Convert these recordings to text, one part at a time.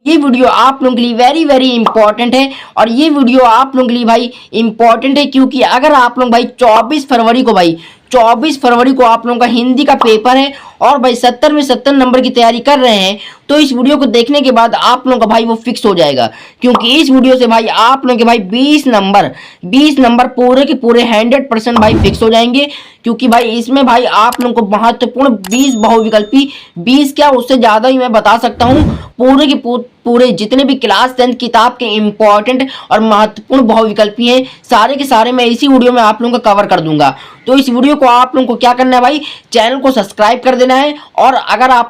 ये वीडियो आप लोगों के लिए वेरी वेरी इंपॉर्टेंट है। और ये वीडियो आप लोगों के लिए भाई इंपॉर्टेंट है क्योंकि अगर आप लोग भाई 24 फरवरी को आप लोगों का हिंदी का पेपर है और भाई 70 में 70 नंबर की तैयारी कर रहे हैं तो इस वीडियो को देखने के बाद आप लोगों का भाई वो फिक्स हो जाएगा। क्योंकि इस वीडियो से भाई आप लोगों के भाई 20 नंबर पूरे के पूरे 100% भाई फिक्स हो जाएंगे। क्योंकि भाई इसमें भाई आप लोगों को महत्वपूर्ण 20 बहुविकल्पी 20 क्या उससे ज्यादा ही मैं बता सकता हूँ पूरे के पूरे जितने भी क्लास 10 किताब के इंपॉर्टेंट और महत्वपूर्ण बहुविकल्पी हैं सारे के सारे मैं इसी वीडियो में आप लोगों का कवर कर दूंगा। तो इस वीडियो को आप लोगों को क्या करना है भाई, चैनल को सब्सक्राइब कर देना है। और अगर आप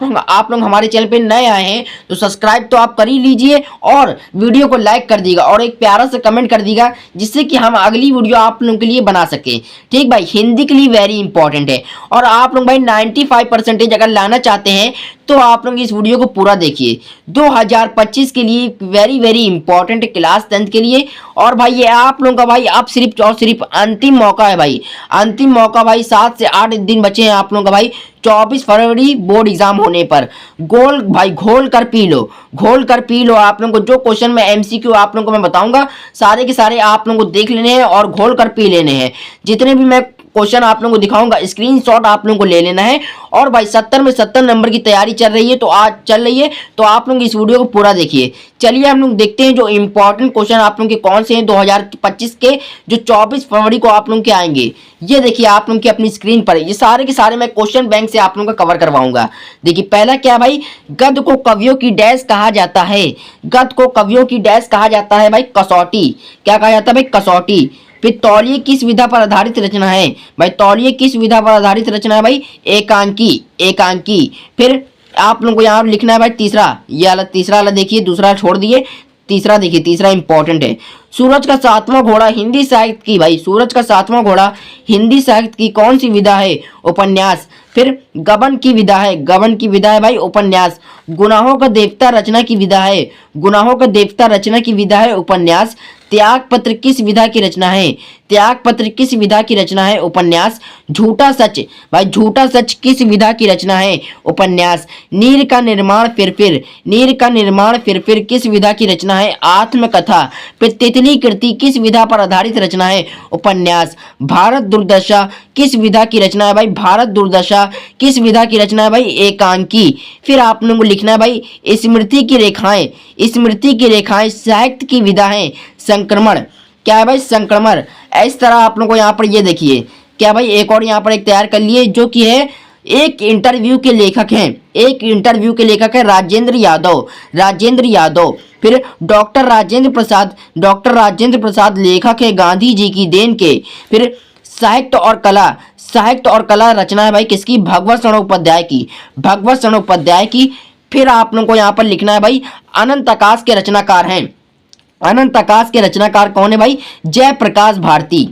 लोग हमारे चैनल पे नए आए हैं तो सब्सक्राइब तो आप कर ही लीजिए और वीडियो को लाइक कर दीजिएगा और एक प्यारा सा कमेंट कर दीजिएगा जिससे कि हम अगली वीडियो आप लोगों के लिए बना सकें। ठीक भाई, हिंदी के लिए वेरी इंपॉर्टेंट है और आप लोग भाई 95% अगर लाना चाहते हैं तो आप लोग इस वीडियो को पूरा देखिए। 2025 के लिए वेरी वेरी इंपॉर्टेंट क्लास 10 के लिए। और भाई ये आप लोगों का भाई अब सिर्फ और सिर्फ अंतिम मौका है भाई, अंतिम मौका भाई 7 से 8 दिन बचे हैं आप लोगों का भाई 24 फरवरी बोर्ड एग्जाम होने पर। घोल कर पी लो, घोल कर पी लो। आप लोगों को जो क्वेश्चन में एमसीक्यू आप लोगों को मैं बताऊंगा सारे के सारे आप लोगों को देख लेने हैं और घोल कर पी लेने हैं। जितने भी मैं क्वेश्चन आप लोगों को दिखाऊंगा स्क्रीनशॉट आप लोगों को ले लेना है। और भाई 70 में 70 नंबर की तैयारी चल रही है तो आप लोग इस वीडियो को पूरा देखिए। चलिए हम लोग देखते हैं जो इंपॉर्टेंट क्वेश्चन आप लोगों के कौन से हैं 2025 के जो 24 फरवरी को आप लोगों के आएंगे। ये देखिए आप लोगों की अपनी स्क्रीन पर ये सारे के सारे मैं क्वेश्चन बैंक से आप लोगों का कवर करवाऊंगा। देखिए पहला क्या भाई, गद्य को कवियों की डैश कहा जाता है। गद्य को कवियों की डैश कहा जाता है भाई कसौटी। क्या कहा जाता है भाई, कसौटी। फिर तौलिए किस विधा पर आधारित रचना है भाई, तौलिए किस विधा पर आधारित रचना है भाई, एकांकी। एकांकी। फिर आप लोगों को यहाँ लिखना है भाई तीसरा, ये वाला तीसरा वाला देखिए, दूसरा छोड़ दिए, तीसरा देखिए, तीसरा इंपॉर्टेंट है। सूरज का सातवां घोड़ा हिंदी साहित्य की भाई, सूरज का सातवां घोड़ा हिंदी साहित्य की कौन सी विधा है, उपन्यास। फिर गबन की विधा है, गबन की विधा है भाई उपन्यास। गुनाहों का देवता रचना की विधा है, गुनाहों का देवता रचना की विधा है उपन्यास। त्याग पत्र किस विधा की रचना है, त्याग पत्र किस विधा की रचना है, उपन्यास। झूठा सच भाई, झूठा सच किस विधा की रचना है, उपन्यास। नीर का निर्माण फिर, नीर का निर्माण फिर किस विधा की रचना है, आत्मकथा। फिर तितली कृति किस विधा पर आधारित रचना है, उपन्यास। भारत दुर्दशा किस विधा की रचना है भाई, भारत दुर्दशा किस विधा की रचना है भाई, एकांकी। फिर आप लोगों को लिखना है भाई स्मृति की रेखाएं, स्मृति की रेखाएं साहित्य की विधा है, संक्रमण। क्या है भाई, संक्रमण। इस तरह आप लोगों को यहाँ पर ये देखिए क्या भाई, एक और यहाँ पर एक तैयार कर लिए जो कि है एक इंटरव्यू के लेखक हैं, एक इंटरव्यू के लेखक है राजेंद्र यादव, राजेंद्र यादव। फिर डॉक्टर राजेंद्र प्रसाद लेखक है गांधी जी की देन के। फिर साहित्य और कला, साहित्य और कला रचना है भाई किसकी, भगवत शरण उपाध्याय की, भगवत शरण उपाध्याय की। फिर आप लोगों को यहाँ पर लिखना है भाई अनंत आकाश के रचनाकार हैं, अनंत आकाश के रचनाकार कौन है भाई, जयप्रकाश भारती,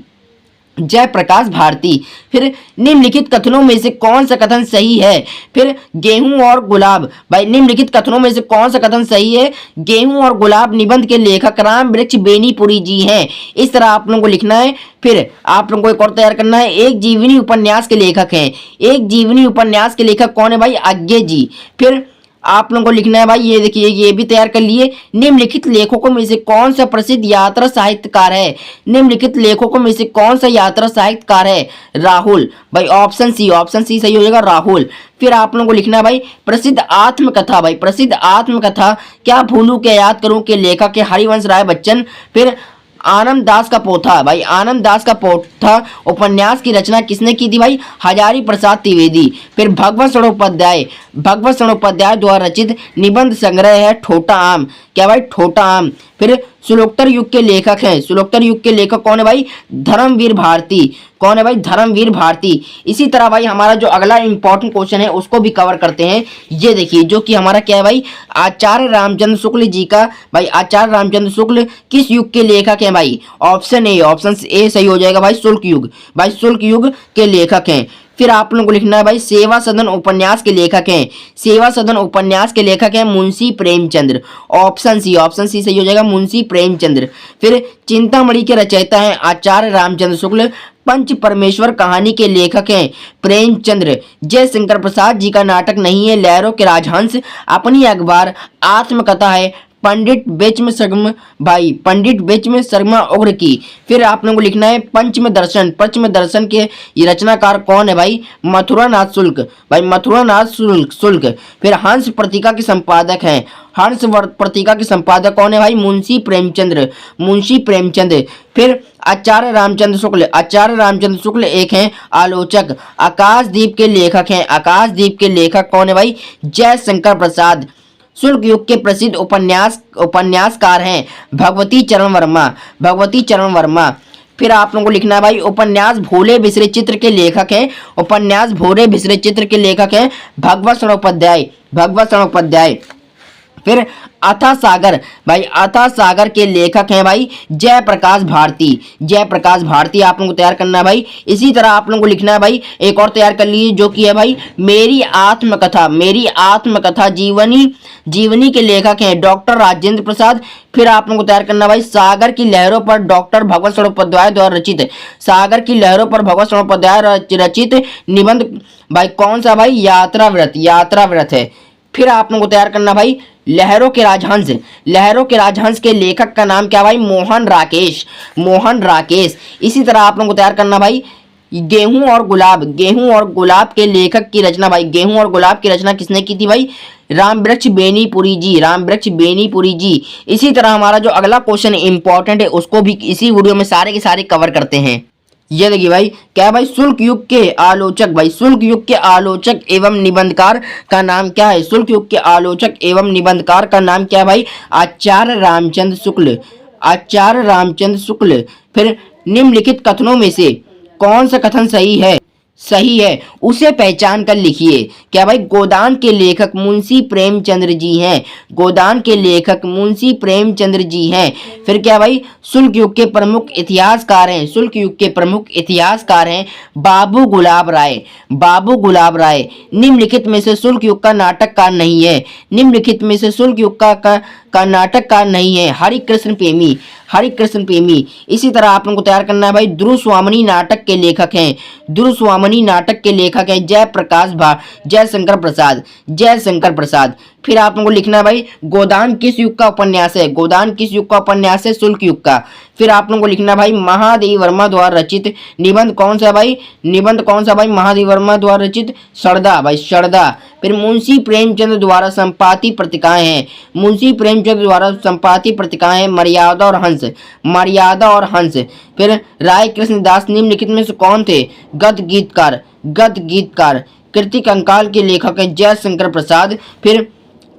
जयप्रकाश भारती। फिर निम्नलिखित कथनों में से कौन सा कथन सही है, फिर गेहूं और गुलाब भाई, निम्नलिखित कथनों में से कौन सा कथन सही है, गेहूं और गुलाब निबंध के लेखक राम वृक्ष बेनीपुरी जी हैं। इस तरह आप लोगों को लिखना है। फिर आप लोगों को एक और तैयार करना है, एक जीवनी उपन्यास के लेखक हैं, एक जीवनी उपन्यास के लेखक कौन है भाई, अज्ञे जी। फिर आप लोगों को लिखना है भाई ये देखिए, ये भी तैयार कर लिए, निम्नलिखित लेखकों में से कौन सा प्रसिद्ध यात्रा साहित्यकार है, निम्नलिखित लेखकों में से कौन सा यात्रा साहित्यकार है, राहुल भाई, ऑप्शन सी सही हो जाएगा, राहुल। फिर आप लोगों को लिखना है भाई प्रसिद्ध आत्मकथा भाई, प्रसिद्ध आत्मकथा क्या भूलू क्या याद करूं के लेखक है हरिवंश राय बच्चन। फिर आनंद दास का पोथा भाई, आनंद दास का पोथा उपन्यास की रचना किसने की थी भाई, हजारी प्रसाद द्विवेदी। फिर भगवत शरण उपाध्याय, भगवत शरण उपाध्याय द्वारा रचित निबंध संग्रह है ठोटा आम। क्या भाई, ठोटा आम। फिर श्लोकोत्तर युग के लेखक हैं, श्लोकोत्तर युग के लेखक कौन है भाई, धर्मवीर भारती। कौन है भाई, धर्मवीर भारती। इसी तरह भाई हमारा जो अगला इंपॉर्टेंट क्वेश्चन है उसको भी कवर करते हैं। ये देखिए जो कि हमारा क्या है भाई, आचार्य रामचंद्र शुक्ल जी का भाई, आचार्य रामचंद्र शुक्ल किस युग के लेखक हैं भाई, ऑप्शन ए सही हो जाएगा भाई, शुल्क युग भाई, शुल्क युग के लेखक हैं। फिर आप लोगों को लिखना है भाई सेवा सदन उपन्यास के लेखक हैं, सेवा सदन उपन्यास के लेखक हैं मुंशी प्रेमचंद्र, ऑप्शन सी सही हो जाएगा, मुंशी प्रेमचंद्र। फिर चिंतामणि के रचयिता हैं आचार्य रामचंद्र शुक्ल, पंच परमेश्वर कहानी के लेखक हैं प्रेमचंद्र। जयशंकर प्रसाद जी का नाटक नहीं है लहरों के राजहंस, अपनी अखबार आत्मकथा है पंडित बेचम शर्मा भाई, पंडित बेचम शर्मा उग्र की। फिर आप लोगों को लिखना है पंचम दर्शन, पंचम दर्शन के ये रचनाकार कौन है भाई, मथुरानाथ शुल्क भाई, मथुरानाथ शुल्क। फिर हंस पत्रिका के संपादक हैं, हंस पत्रिका के संपादक कौन है भाई, मुंशी प्रेमचंद्र, मुंशी प्रेमचंद। फिर आचार्य रामचंद्र शुक्ल, आचार्य रामचंद्र शुक्ल एक हैं आलोचक। आकाशदीप के लेखक हैं, आकाशदीप के लेखक कौन है भाई, जयशंकर प्रसाद। शुल्क युग के प्रसिद्ध उपन्यासकार हैं भगवती चरण वर्मा, भगवती चरण वर्मा। फिर आप लोगों को लिखना है भाई उपन्यास भोले बिसरे चित्र के लेखक हैं, उपन्यास भोले बिसरे चित्र के लेखक हैं भगवत शरण उपाध्याय, भगवत शरण उपाध्याय। फिर अथा सागर भाई, अथा सागर के लेखक हैं भाई जयप्रकाश भारती, जयप्रकाश भारती आप लोगों को तैयार करना है भाई। इसी तरह आप लोगों को लिखना है भाई एक और तैयार कर लीजिए जो कि है भाई मेरी आत्मकथा, मेरी आत्मकथा जीवनी के लेखक हैं डॉक्टर राजेंद्र प्रसाद। फिर आप लोगों को तैयार करना भाई सागर की लहरों पर डॉक्टर भगवत शरण उपाध्याय द्वारा रचित, सागर की लहरों पर भगवत शरण उपाध्याय रचित निबंध भाई कौन सा भाई, यात्रा व्रत, यात्रा व्रत है। फिर आप लोगों को तैयार करना भाई लहरों के राजहंस, लहरों के राजहंस के लेखक का नाम क्या भाई, मोहन राकेश, मोहन राकेश। इसी तरह आप लोगों को तैयार करना भाई गेहूं और गुलाब, गेहूं और गुलाब के लेखक की रचना भाई, गेहूं और गुलाब की रचना किसने की थी भाई, रामवृक्ष बेनीपुरी जी, रामवृक्ष बेनीपुरी जी। इसी तरह हमारा जो अगला क्वेश्चन इंपॉर्टेंट है उसको भी इसी वीडियो में सारे के सारे कवर करते हैं। ये देखिए भाई क्या है भाई, शुल्क युग के आलोचक भाई, शुल्क युग के आलोचक एवं निबंधकार का नाम क्या है, शुल्क युग के आलोचक एवं निबंधकार का नाम क्या है भाई, आचार्य रामचंद्र शुक्ल, आचार्य रामचंद्र शुक्ल। फिर निम्नलिखित कथनों में से कौन सा कथन सही है, सही है उसे पहचान कर लिखिए। क्या भाई, गोदान के लेखक मुंशी प्रेमचंद्र जी हैं, गोदान के लेखक मुंशी प्रेमचंद्र जी हैं। फिर क्या भाई, शुल्क युग के प्रमुख इतिहासकार हैं, शुल्क युग के प्रमुख इतिहासकार हैं बाबू गुलाब राय, बाबू गुलाब राय। निम्नलिखित में से शुल्क युग का नाटककार नहीं है, निम्नलिखित में से शुल्क युग का नाटककार नहीं है हरिकृष्ण प्रेमी, हरिकृष्ण प्रेमी। इसी तरह आप लोगों को तैयार करना है भाई ध्रुव स्वामिनी नाटक के लेखक हैं, ध्रुव स्वामिनी नाटक के लेखक हैं जयशंकर प्रसाद, जयशंकर प्रसाद। फिर आप लोगों को लिखना है भाई गोदान किस युग का उपन्यास है, गोदान किस युग का उपन्यास है, शुल्क युग का। फिर आप लोगों को लिखना है भाई महादेव वर्मा द्वारा रचित निबंध कौन सा भाई, निबंध कौन सा भाई, महादेव वर्मा द्वारा रचित सरदा भाई, सरदा। फिर मुंशी प्रेमचंद द्वारा संपादित पत्रिकाएं हैं, मुंशी प्रेमचंद द्वारा संपादित पत्रिकाएं हैं मर्यादा और हंस, मर्यादा और हंस। फिर राय कृष्णदास निम्नलिखित में से कौन थे, गद्य गीतकार, गद्य गीतकार। कृति कंकाल के लेखक हैं जयशंकर प्रसाद। फिर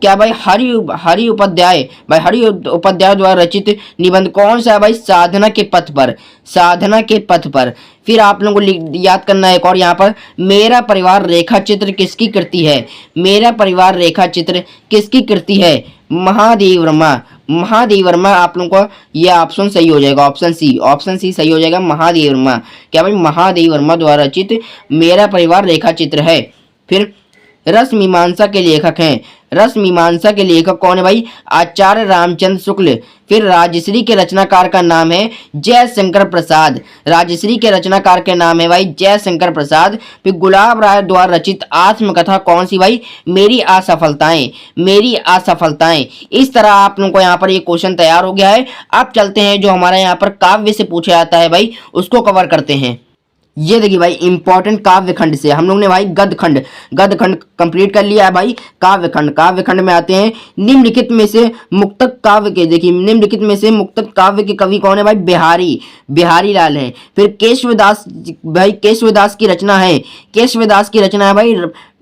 क्या भाई, हरि उपाध्याय भाई, हरि उपाध्याय द्वारा रचित निबंध कौन सा है भाई, साधना के पथ पर, साधना के पथ पर। फिर आप लोगों को याद करना है एक और यहाँ पर, मेरा परिवार रेखा चित्र किसकी कृति है, मेरा परिवार रेखा चित्र किसकी कृति है, महादेव वर्मा, महादेव वर्मा। आप लोगों को यह ऑप्शन सही हो जाएगा, ऑप्शन सी, ऑप्शन सी सही हो जाएगा, महादेव वर्मा। क्या भाई, महादेव वर्मा द्वारा रचित मेरा परिवार रेखा चित्र है। फिर रस मीमांसा के लेखक हैं, रस मीमांसा के लेखक कौन है भाई, आचार्य रामचंद्र शुक्ल। फिर राजश्री के रचनाकार का नाम है जयशंकर प्रसाद, राजश्री के रचनाकार के नाम है भाई जयशंकर प्रसाद। फिर गुलाब राय द्वारा रचित आत्मकथा कौन सी भाई, मेरी असफलताएं, मेरी असफलताएं। इस तरह आप लोगों को यहाँ पर ये क्वेश्चन तैयार हो गया है। अब चलते हैं जो हमारे यहाँ पर काव्य से पूछा जाता है भाई उसको कवर करते हैं। ये देखिए भाई इंपॉर्टेंट काव्य खंड से हम लोग ने भाई गद्य खंड कंप्लीट कर लिया है भाई। काव्य खंड में आते हैं, निम्नलिखित में से मुक्तक काव्य के, देखिए निम्नलिखित में से मुक्तक काव्य के कवि कौन है भाई, बिहारी लाल हैं। फिर केशवदास भाई, केशवदास की रचना है, केशवदास की रचना है भाई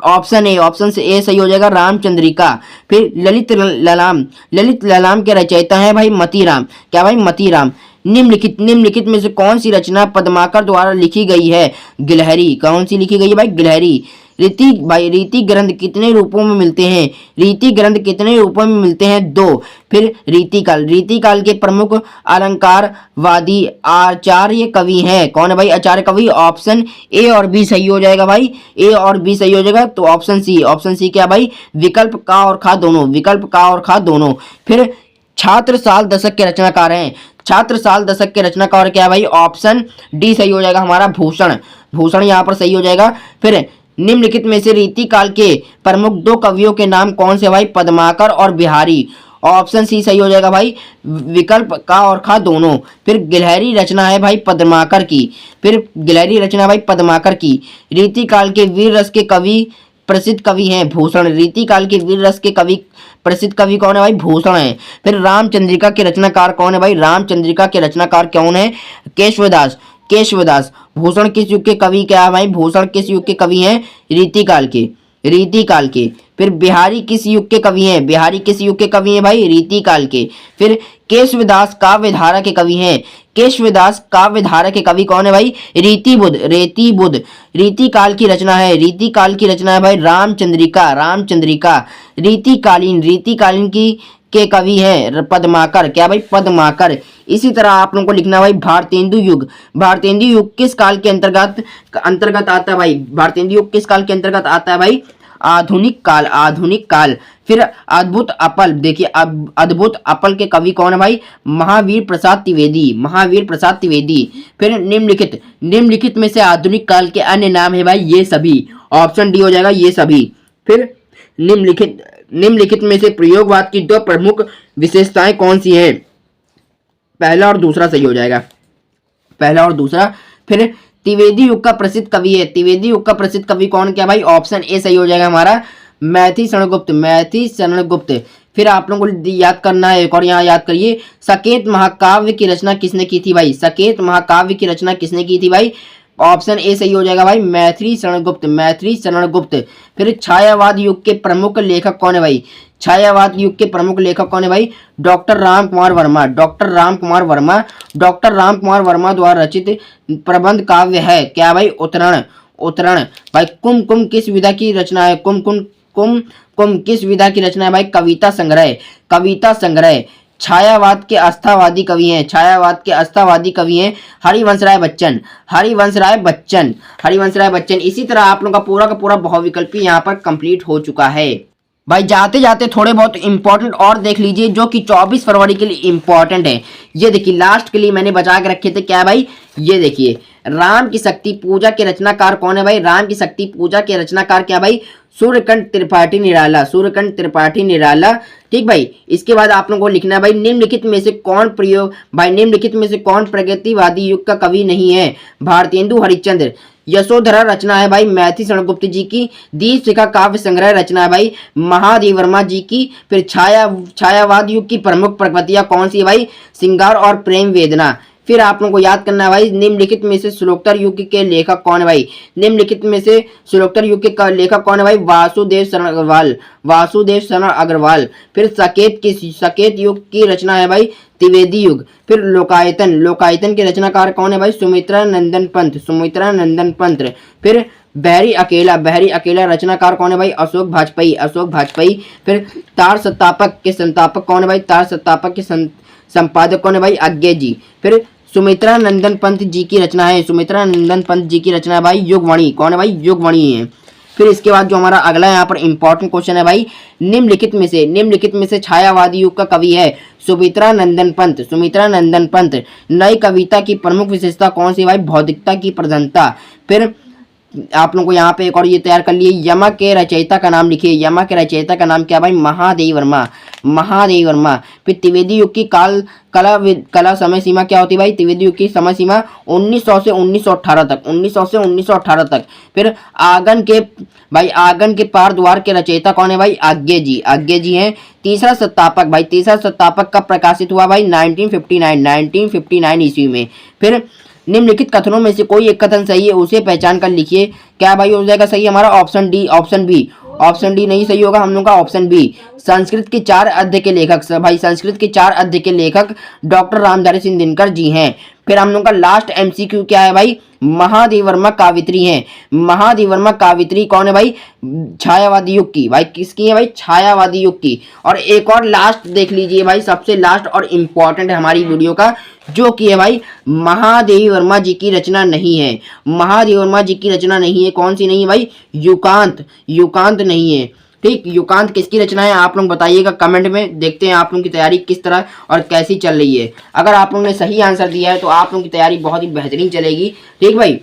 ऑप्शन ए, ऑप्शन से ए सही हो जाएगा, रामचंद्रिका। फिर ललित ललाम के रचयिता है भाई मतीराम, क्या भाई, मतीराम। निम्नलिखित में से कौन सी रचना पद्माकर द्वारा लिखी गई है, गिलहरी, कौन सी लिखी गई है भाई, गिलहरी। रीति ग्रंथ कितने रूपों में मिलते हैं, रीति ग्रंथ कितने रूपों में मिलते हैं, 2। फिर रीतिकाल के प्रमुख अलंकारवादी आचार्य कवि हैं, कौन है भाई, आचार्य कवि। ऑप्शन ए और बी सही हो जाएगा भाई, ए और बी सही हो जाएगा, तो ऑप्शन सी, ऑप्शन सी क्या भाई, विकल्प का और खा दोनों, विकल्प का और खा दोनों। फिर छात्र साल दशक के रचनाकार हैं, छात्र साल दशक के रचनाकार क्या है भाई, ऑप्शन डी सही हो जाएगा हमारा, भूषण यहाँ पर सही हो जाएगा। फिर निम्नलिखित में से रीतिकाल के प्रमुख 2 कवियों के नाम कौन से भाई, पद्माकर और बिहारी। ऑप्शन सी सही हो जाएगा भाई, विकल्प का और खा दोनों। फिर गिलहरी रचना है भाई पद्माकर की, फिर गिलहरी रचना भाई पद्माकर की। रीतिकाल के वीर रस के कवि प्रसिद्ध कवि हैं भूषण, रीतिकाल के वीर रस के कवि प्रसिद्ध कवि कौन है भाई, भूषण है। फिर रामचंद्रिका के रचनाकार कौन है भाई, रामचंद्रिका के रचनाकार कौन है, केशवदास, केशवदास। भूषण किस युग के कवि क्या है भाई, भूषण किस युग के कवि हैं, रीतिकाल के, रीतिकाल के। फिर बिहारी किस युग के कवि हैं, बिहारी किस युग के कवि हैं भाई, रीतिकाल के। फिर केशवदास काव्यधारा के कवि हैं, केशवदास काव्यधारा के कवि कौन है भाई, रीति बुद्ध, रेति बुद्ध। रीतिकाल की रचना है, रीतिकाल की रचना है भाई रामचंद्रिका, रामचंद्रिका। रीतिकालीन, रीतिकालीन की के कवि हैं पद्माकर, क्या भाई, पद्माकर। इसी तरह आप लोगों को लिखना भाई भारतेंदु युग, भारतेंदु युग किस काल के अंतर्गत अंतर्गत आता है भाई, भारतेंदु युग किस काल के अंतर्गत आता है भाई, आधुनिक काल, आधुनिक काल। फिर अद्भुत अपल, देखिए अद्भुत अपल के कवि कौन है भाई, महावीर प्रसाद द्विवेदी, महावीर प्रसाद द्विवेदी। फिर निम्नलिखित, निम्नलिखित में से आधुनिक काल के अन्य नाम है भाई ये सभी, ऑप्शन डी हो जाएगा ये सभी। फिर निम्नलिखित, निम्नलिखित में से प्रयोगवाद की दो प्रमुख विशेषताएं कौन सी हैं, पहला और दूसरा सही हो जाएगा, पहला और दूसरा। फिर त्रिवेदी युग का प्रसिद्ध कवि है, त्रिवेदी युग का प्रसिद्ध कवि कौन, क्या भाई, ऑप्शन ए सही हो जाएगा हमारा, मैथी शरणगुप्त, मैथी शरणगुप्त। फिर आप लोगों को याद करना है एक और, यहाँ याद करिए, साकेत महाकाव्य की रचना किसने की थी भाई, साकेत महाकाव्य की रचना किसने की थी भाई, ऑप्शन ए सही हो जाएगा भाई, मैथिली शरणगुप्त, मैथिली शरणगुप्त। फिर छायावाद युग के प्रमुख लेखक कौन है भाई, छायावाद युग के प्रमुख लेखक कौन है भाई, doctor Ram Kumar Verma, doctor Ram Kumar Verma. Doctor Ram Kumar Verma द्वारा रचित प्रबंध काव्य है क्या भाई, उत्तरण, उत्तरण। भाई कुमकुम किस विधा की रचना है, कुमकुम कुम कुम किस विधा की रचना है भाई, कविता संग्रह, कविता संग्रह। छायावाद के आस्थावादी कवि हैं, छायावाद के आस्थावादी कवि हैं हरिवंश राय बच्चन, हरिवंश राय बच्चन, हरिवंश राय बच्चन। इसी तरह आप लोगों का पूरा बहुविकल्पी यहाँ पर कंप्लीट हो चुका है। भाई जाते जाते थोड़े बहुत इंपॉर्टेंट और देख लीजिए जो कि 24 फरवरी के लिए इंपॉर्टेंट है। ये देखिए लास्ट के लिए मैंने बचा के रखे थे, क्या भाई, ये देखिए राम की शक्ति पूजा के रचनाकार कौन है भाई, राम की शक्ति पूजा के रचनाकार क्या भाई, सूर्यकांत त्रिपाठी निराला, सूर्यकांत त्रिपाठी निराला। ठीक भाई, इसके बाद आप लोगों को लिखना है भाई निम्नलिखित में से कौन प्रयोग, भाई निम्नलिखित में से कौन प्रगतिवादी युग का कवि नहीं है, भारतेंदु हरिश्चंद्र। यशोधरा रचना है भाई मैथी शरणगुप्त जी की। दीपशिखा काव्य संग्रह रचना है भाई महादेव वर्मा जी की। फिर छायावाद युग की प्रमुख प्रकृतियां कौन सी है भाई, श्रृंगार और प्रेम वेदना। फिर आप लोगों को याद करना है भाई निम्नलिखित में से श्लोकोत्तर युग के लेखक कौन है भाई, निम्नलिखित में से श्लोकोत्तर युग के लेखक कौन है भाई, वासुदेव शरण अग्रवाल, वासुदेव शरण अग्रवाल। फिर सकेत युग की रचना है भाई त्रिवेदी युग। फिर लोकायतन, लोकायतन के रचनाकार कौन है भाई, सुमित्रा नंदन पंत, सुमित्रा नंदन पंत। फिर बहरी अकेला, बहरी अकेला रचनाकार कौन है भाई, अशोक भाजपेयी, अशोक भाजपेयी। फिर तार संस्थापक के संस्थापक कौन है भाई, तार संस्थापक के संपादक कौन है भाई, आज्ञे जी। फिर सुमित्रा नंदन पंत जी की रचना है, सुमित्रा नंदन पंत जी की रचना है भाई युगवाणी, कौन है भाई, युगवाणी है। फिर इसके बाद जो हमारा अगला यहाँ पर इंपॉर्टेंट क्वेश्चन है भाई निम्नलिखित में से छायावादी युग का कवि है सुमित्रा नंदन पंत, सुमित्रा नंदन पंत। नई कविता की प्रमुख विशेषता कौन सी भाई, भौतिकता की प्रधानता। फिर आप लोगों को यहाँ पे एक और ये तैयार कर लिए, यमा के रचयिता का नाम लिखिए, यमा के रचयिता का नाम क्या भाई, महादेव वर्मा, महादेव वर्मा। फिर त्रिवेदी युग की कला समय सीमा क्या होती है भाई, त्रिवेदी युग की समय सीमा 1900 से 1918 तक, 1900 से 1918 तक। फिर आंगन के पार द्वार के रचयिता कौन है भाई, आज्ञे जी, आज्ञे जी हैं। तीसरा सत्तापक भाई, तीसरा सत्तापक कब प्रकाशित हुआ भाई, 1959 ईस्वी में। फिर निम्नलिखित कथनों में से कोई एक कथन सही है उसे पहचान कर लिखिए, क्या भाई हो जाएगा सही हमारा, option D, option B, option D नहीं सही होगा हम लोग का, ऑप्शन बी। संस्कृत के 4 अध्याय के लेखक भाई, संस्कृत के 4 अध्याय के लेखक डॉक्टर रामधारी सिंह दिनकर जी हैं। फिर हम लोग का लास्ट एमसीक्यू क्या है भाई, महादेव वर्मा कावित्री हैं, महादेव वर्मा कावित्री कौन है भाई, छायावादी युग की, भाई किसकी है भाई, छायावादी युग की। और एक और लास्ट देख लीजिए भाई, सबसे लास्ट और इम्पॉर्टेंट है हमारी वीडियो का, जो कि है भाई महादेव वर्मा जी की रचना नहीं है, महादेव वर्मा जी की रचना नहीं है, कौन सी नहीं है भाई, युकांत, युकांत नहीं है। ठीक, युकांत किसकी रचना है आप लोग बताइएगा कमेंट में, देखते हैं आप लोगों की तैयारी किस तरह और कैसी चल रही है। अगर आप लोगों ने सही आंसर दिया है तो आप लोगों की तैयारी बहुत ही बेहतरीन चलेगी। ठीक भाई,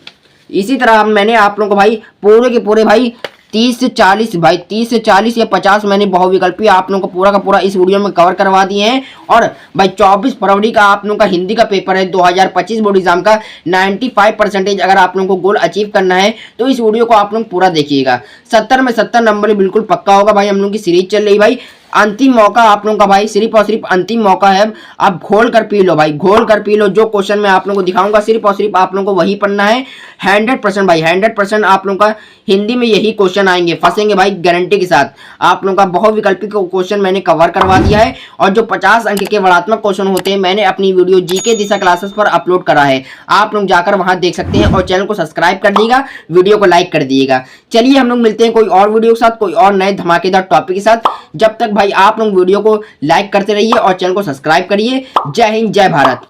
इसी तरह मैंने आप लोगों को भाई पूरे के पूरे भाई 30 से 40 भाई, 30 से 40 या 50 मैंने बहुविकल्पी आप लोगों को पूरा का पूरा इस वीडियो में कवर करवा दिए हैं। और भाई 24 फरवरी का आप लोगों का हिंदी का पेपर है 2025 बोर्ड एग्जाम का। 95% अगर आप लोगों को गोल अचीव करना है तो इस वीडियो को आप लोग पूरा देखिएगा। 70 में 70 नंबर बिल्कुल पक्का होगा भाई। हम लोग की सीरीज चल रही भाई, अंतिम मौका आप लोगों का भाई, सिर्फ और सिर्फ अंतिम मौका है। आप घोल कर पी लो भाई, घोल कर पी लो। जो क्वेश्चन मैं आप लोगों को दिखाऊंगा सिर्फ और सिर्फ आप लोगों को वही पढ़ना है। 100% भाई, 100% आप लोगों का हिंदी में यही क्वेश्चन आएंगे, फंसेंगे भाई गारंटी के साथ। आप लोगों का बहुविकल्पी क्वेश्चन मैंने कवर करवा दिया है। और जो 50 अंक के वर्णात्मक क्वेश्चन होते हैं मैंने अपनी वीडियो जीके दिशा क्लासेस पर अपलोड करा है, आप लोग जाकर वहां देख सकते हैं। और चैनल को सब्सक्राइब कर दीजिएगा, वीडियो को लाइक कर दीजिएगा। चलिए हम लोग मिलते हैं कोई और वीडियो के साथ, कोई और नए धमाकेदार टॉपिक के साथ। जब तक भाई आप लोग वीडियो को लाइक करते रहिए और चैनल को सब्सक्राइब करिए। जय हिंद, जय भारत।